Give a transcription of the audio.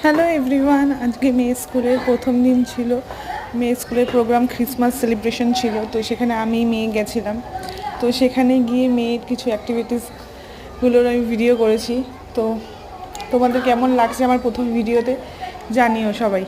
Hello everyone, আজকে মেয়ে স্কুলের প্রথম দিন ছিল। মেয়ে স্কুলের প্রোগ্রাম ক্রিসমাস সেলিব্রেশন ছিল, তো সেখানে আমি মেয়ে গেছিলাম। তো সেখানে গিয়ে মেয়ের কিছু অ্যাক্টিভিটিসগুলোর আমি ভিডিও করেছি। তো তোমাদের কেমন লাগছে আমার প্রথম ভিডিওতে জানিও সবাই।